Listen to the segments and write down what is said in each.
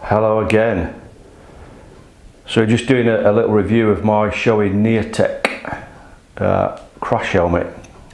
Hello again. So just doing a little review of my Shoei Neotech crash helmet.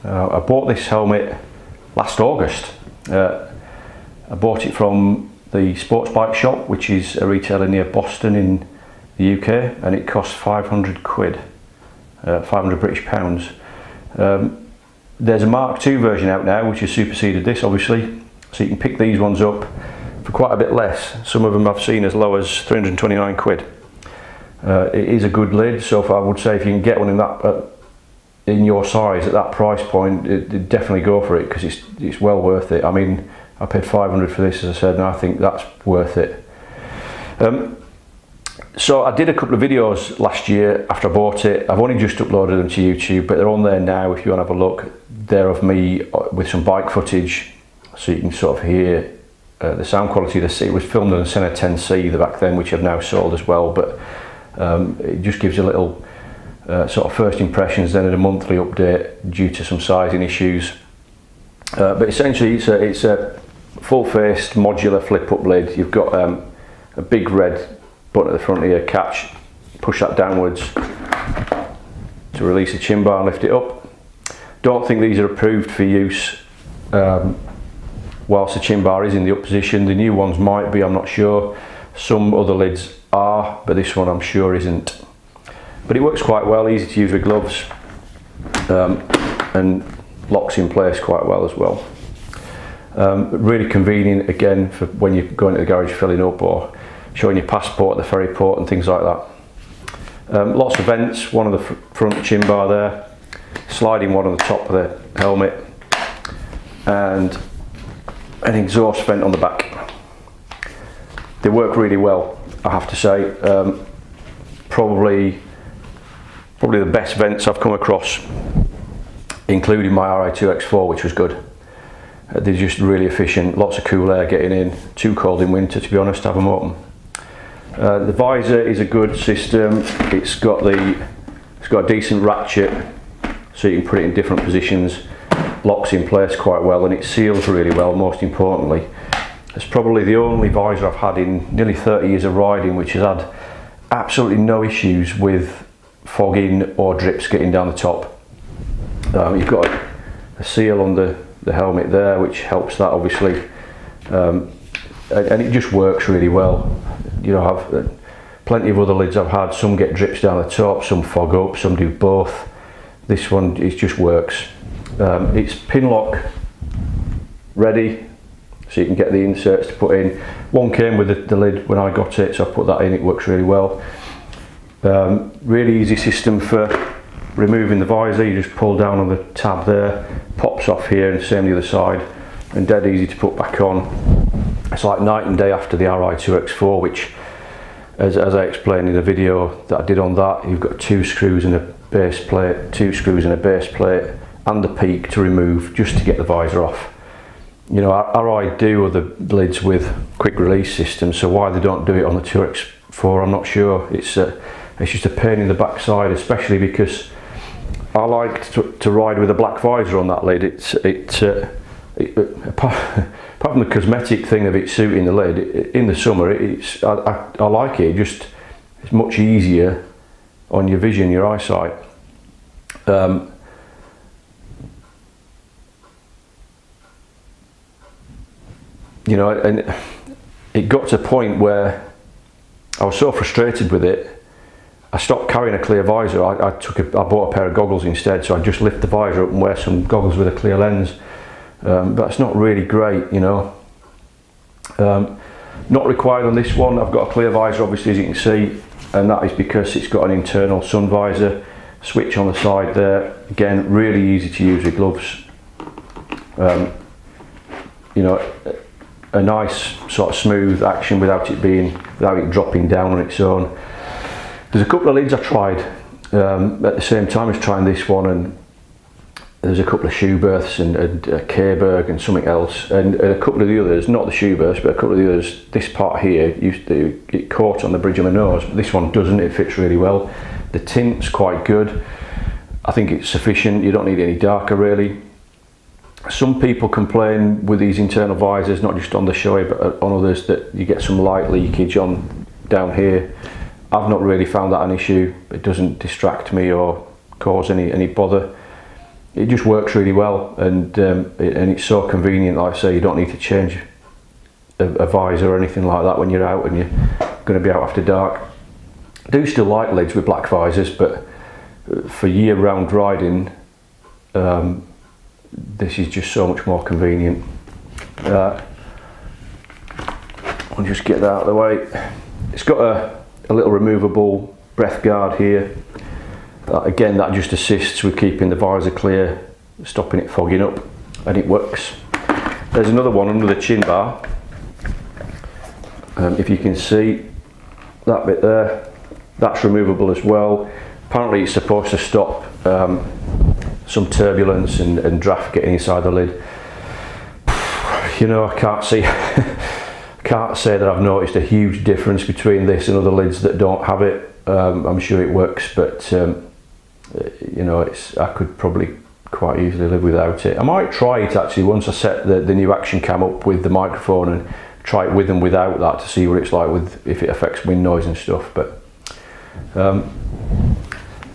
I bought this helmet last August. I bought it from the Sports Bike Shop, which is a retailer near Boston in the UK, and it cost 500 quid, 500 British pounds. There's a Mark II version out now which has superseded this, obviously, so you can pick these ones up for quite a bit less. Some of them I've seen as low as 329 quid. It is a good lid, so I would say if you can get one in that in your size at that price point, definitely go for it, because it's well worth it. I mean, I paid 500 for this, as I said, and I think that's worth it. So I did a couple of videos last year after I bought it. I've only just uploaded them to YouTube, but they're on there now if you want to have a look. They're of me with some bike footage, so you can sort of hear the sound quality. It was filmed on a Sena 10C back then, which I've now sold as well, but it just gives a little sort of first impressions, then a monthly update due to some sizing issues. But essentially it's a full-faced modular flip-up lid. You've got a big red button at the front here, catch, push that downwards to release the chin bar and lift it up. Don't think these are approved for use whilst the chin bar is in the up position. The new ones might be, I'm not sure. Some other lids are, but this one I'm sure isn't. But it works quite well, easy to use with gloves, and locks in place quite well as well. Really convenient again for when you're going to the garage filling up or showing your passport at the ferry port and things like that. Lots of vents, one on the front chin bar there, sliding one on the top of the helmet, and an exhaust vent on the back. They work really well, I have to say. Probably the best vents I've come across, including my Ri2X4, which was good. They're just really efficient, lots of cool air getting in. Too cold in winter, to be honest, to have them open. The visor is a good system. It's got a decent ratchet, so you can put it in different positions. Locks in place quite well, and it seals really well, most importantly. It's probably the only visor I've had in nearly 30 years of riding which has had absolutely no issues with fogging or drips getting down the top. You've got a seal on the helmet there, which helps that, obviously, and it just works really well. You know, I've plenty of other lids I've had, some get drips down the top, some fog up, some do both. This one, it just works. It's pin lock ready, so you can get the inserts to put in. One came with the lid when I got it, so I put that in. It works really well. Really easy system for removing the visor. You just pull down on the tab there, pops off here, and same the other side, and dead easy to put back on. It's like night and day after the Ri2X4, which, as I explained in the video that I did on that, you've got two screws and a base plate, and the peak to remove just to get the visor off. You know, Ri do other lids with quick release systems, so why they don't do it on the 2X4, I'm not sure. It's just a pain in the backside, especially because I like to ride with a black visor on that lid. Apart from the cosmetic thing of it suiting the lid, in the summer, I like it. It's much easier on your vision, your eyesight. You know, and it got to a point where I was so frustrated with it, I stopped carrying a clear visor. I bought a pair of goggles instead, so I just lift the visor up and wear some goggles with a clear lens. But it's not really great, you know. Not required on this one. I've got a clear visor, obviously, as you can see, and that is because it's got an internal sun visor switch on the side there. Again, really easy to use with gloves. You know, a nice sort of smooth action without it dropping down on its own. There's a couple of lids I tried at the same time as trying this one, and there's a couple of Schuberths and a K-Berg and something else, and a couple of the others, not the Schuberths, but a couple of the others. This part here used to get caught on the bridge of my nose, but this one doesn't. It fits really well. The tint's quite good. I think it's sufficient. You don't need any darker really. Some people complain with these internal visors, not just on the Shoei but on others, that you get some light leakage on down here. I've not really found that an issue. It doesn't distract me or cause any bother. It just works really well, and it's so convenient. Like I say, you don't need to change a visor or anything like that when you're out and you're going to be out after dark. I do still like lids with black visors, but for year-round riding, this is just so much more convenient. I'll just get that out of the way. It's got a little removable breath guard here. Again, that just assists with keeping the visor clear, stopping it fogging up, and it works. There's another one under the chin bar. If you can see that bit there, that's removable as well. Apparently it's supposed to stop some turbulence and draft getting inside the lid. You know, I can't say that I've noticed a huge difference between this and other lids that don't have it. I'm sure it works, but you know, I could probably quite easily live without it. I might try it actually once I set the new action cam up with the microphone and try it with and without that to see what it's like with if it affects wind noise and stuff. But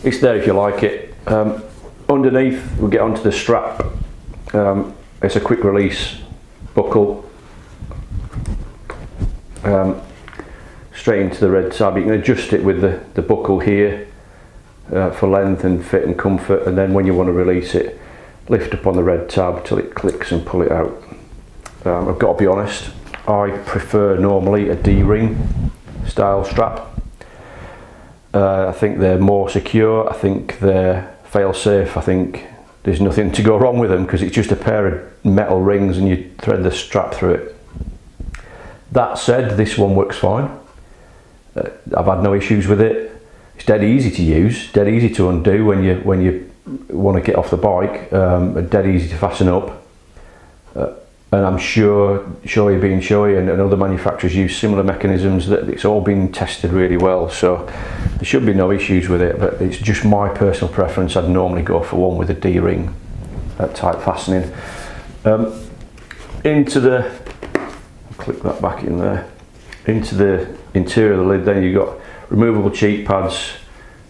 it's there if you like it. Underneath, we'll get onto the strap. It's a quick release buckle. Straight into the red tab. You can adjust it with the buckle here for length and fit and comfort, and then when you want to release it, lift up on the red tab till it clicks and pull it out. I've got to be honest, I prefer normally a D-ring style strap. I think they're more secure, I think they're fail-safe, I think there's nothing to go wrong with them because it's just a pair of metal rings and you thread the strap through it. That said, this one works fine. I've had no issues with it. It's dead easy to use, dead easy to undo when you want to get off the bike, dead easy to fasten up. And I'm sure Shoei being Shoei and other manufacturers use similar mechanisms, that it's all been tested really well, so there should be no issues with it. But it's just my personal preference. I'd normally go for one with a D-ring type fastening. Into the, click that back in there, into the interior of the lid, then you've got removable cheek pads.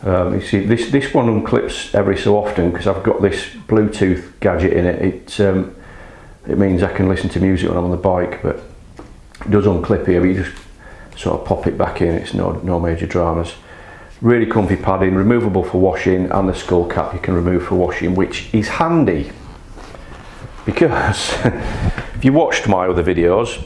You see this one unclips every so often because I've got this Bluetooth gadget in it. It means I can listen to music when I'm on the bike, but it does unclip here, but you just sort of pop it back in. It's no major dramas. Really comfy padding, removable for washing, and the skull cap you can remove for washing, which is handy because if you watched my other videos,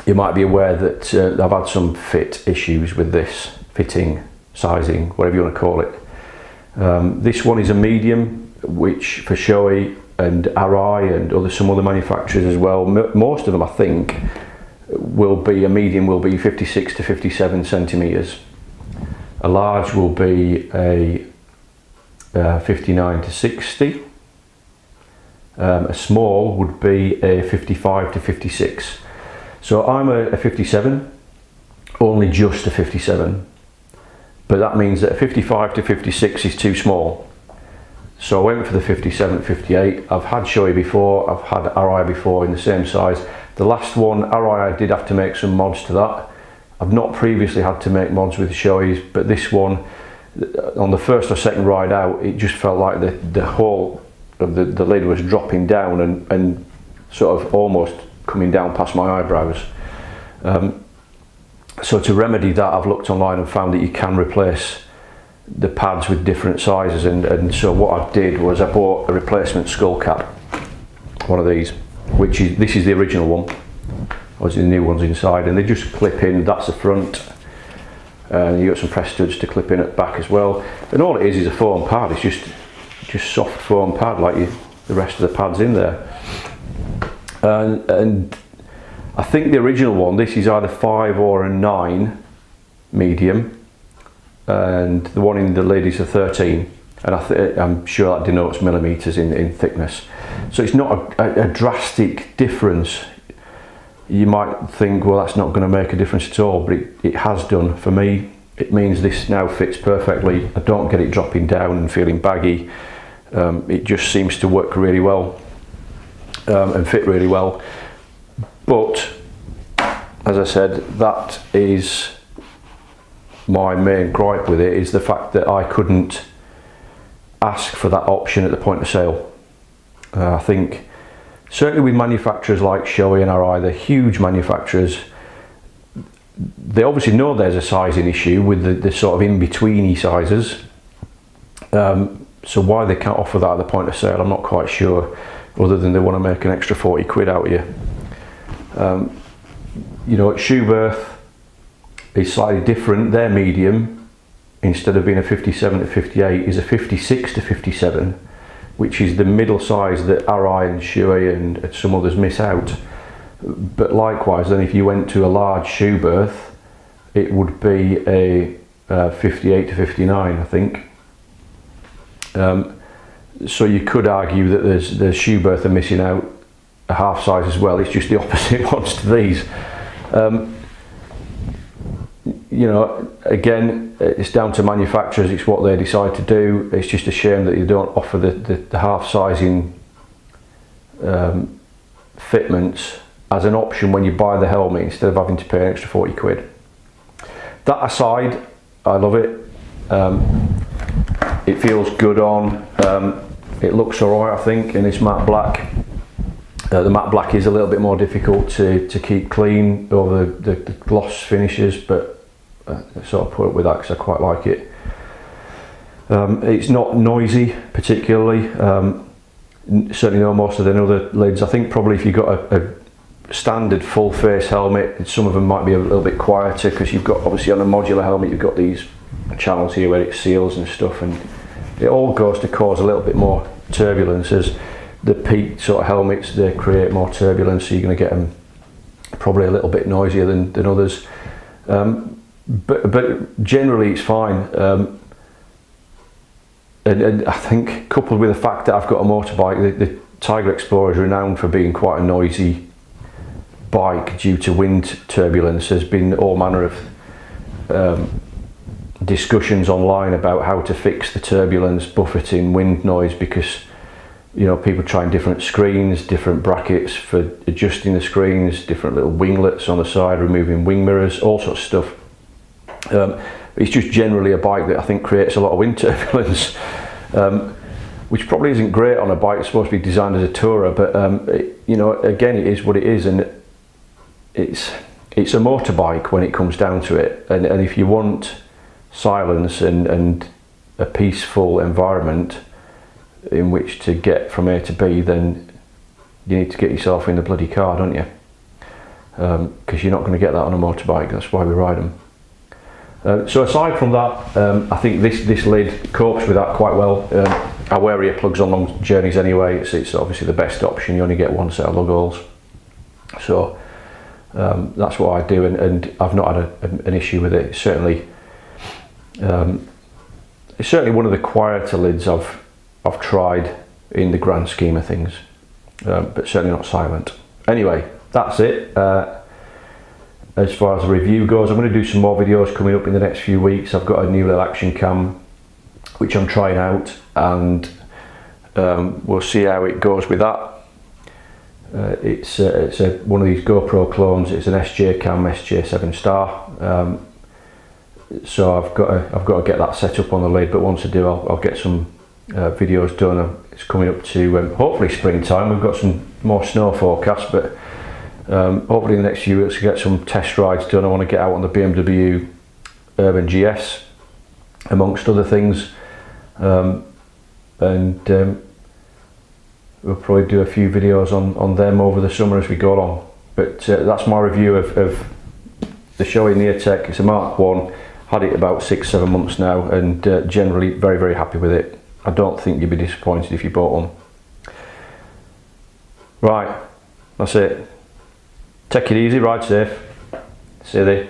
you might be aware that I've had some fit issues with this, fitting, sizing, whatever you want to call it. This one is a medium, which for Shoei and Arai and some other manufacturers as well, most of them I think will be a medium, will be 56 to 57 centimeters. A large will be a 59 to 60. A small would be a 55 to 56. So I'm a 57, only just a 57, but that means that a 55 to 56 is too small. So I went for the 57, 58. I've had Shoei before, I've had Arai before in the same size. The last one, Arai, I did have to make some mods to that. I've not previously had to make mods with Shoei's, but this one, on the first or second ride out, it just felt like the whole of the lid was dropping down and sort of almost coming down past my eyebrows. So to remedy that, I've looked online and found that you can replace the pads with different sizes, and so what I did was I bought a replacement skull cap, one of these, this is the original one, obviously the new one's inside, and they just clip in. That's the front, and you got some press studs to clip in at the back as well, and all it is a foam pad. It's just soft foam pad like the rest of the pads in there. And I think the original one, this is either 5 or a 9 medium, and the one in the lid is a 13, and I'm sure that denotes millimeters in thickness. So it's not a drastic difference. You might think, well, that's not going to make a difference at all, but it has done for me. It means this now fits perfectly. I don't get it dropping down and feeling baggy. It just seems to work really well. and fit really well. But as I said, that is my main gripe with it, is the fact that I couldn't ask for that option at the point of sale. I think certainly with manufacturers like Shoei and RI, they're huge manufacturers. They obviously know there's a sizing issue with the sort of in-betweeny sizes. So why they can't offer that at the point of sale, I'm not quite sure, other than they want to make an extra 40 quid out of you. You know, at Schuberth is slightly different. Their medium, instead of being a 57 to 58, is a 56 to 57, which is the middle size that RI and Shoei and some others miss out. But likewise, then if you went to a large Schuberth, it would be a 58 to 59, I think. So you could argue that the Schuberth are missing out a half size as well. It's just the opposite ones to these. You know, again, it's down to manufacturers. It's what they decide to do. It's just a shame that you don't offer the half sizing fitments as an option when you buy the helmet, instead of having to pay an extra 40 quid. That aside, I love it. It feels good on. It looks alright, I think, in this matte black. The matte black is a little bit more difficult to keep clean over the gloss finishes, but I sort of put up with that because I quite like it. It's not noisy particularly, certainly no more so than other lids. I think probably if you've got a standard full face helmet, some of them might be a little bit quieter, because you've got, obviously on a modular helmet, you've got these channels here where it seals and stuff, and it all goes to cause a little bit more turbulence. As the peak sort of helmets, they create more turbulence, so you're going to get them probably a little bit noisier than others. But generally it's fine. And I think, coupled with the fact that I've got a motorbike, the Tiger Explorer is renowned for being quite a noisy bike due to wind turbulence. There's been all manner of discussions online about how to fix the turbulence, buffeting, wind noise, because, you know, people trying different screens, different brackets for adjusting the screens, different little winglets on the side, removing wing mirrors, all sorts of stuff. It's just generally a bike that I think creates a lot of wind turbulence, which probably isn't great on a bike that's supposed to be designed as a tourer, but you know, again, it is what it is, and it's a motorbike when it comes down to it. And if you want silence and a peaceful environment in which to get from A to B, then you need to get yourself in the bloody car, don't you? Because you're not going to get that on a motorbike. That's why we ride them. So aside from that, I think this lid copes with that quite well. I wear earplugs on long journeys anyway. It's obviously the best option. You only get one set of lug holes, so that's what I do, and I've not had an issue with it. It's certainly one of the quieter lids I've tried in the grand scheme of things, but certainly not silent. Anyway, that's it. As far as the review goes, I'm going to do some more videos coming up in the next few weeks. I've got a new little action cam which I'm trying out, and we'll see how it goes with that. It's one of these GoPro clones. It's an SJ cam, SJ7 Star. So I've got to get that set up on the lid, but once I do, I'll get some videos done. It's coming up to hopefully springtime. We've got some more snow forecast, but hopefully in the next few weeks we'll get some test rides done. I want to get out on the BMW Urban GS amongst other things, and we'll probably do a few videos on them over the summer as we go along. But that's my review of the Shoei Neotech. It's a Mark 1, had it about 6-7 months now, and generally very, very happy with it. I don't think you'd be disappointed if you bought one. Right, that's it. Take it easy, ride safe. See you there.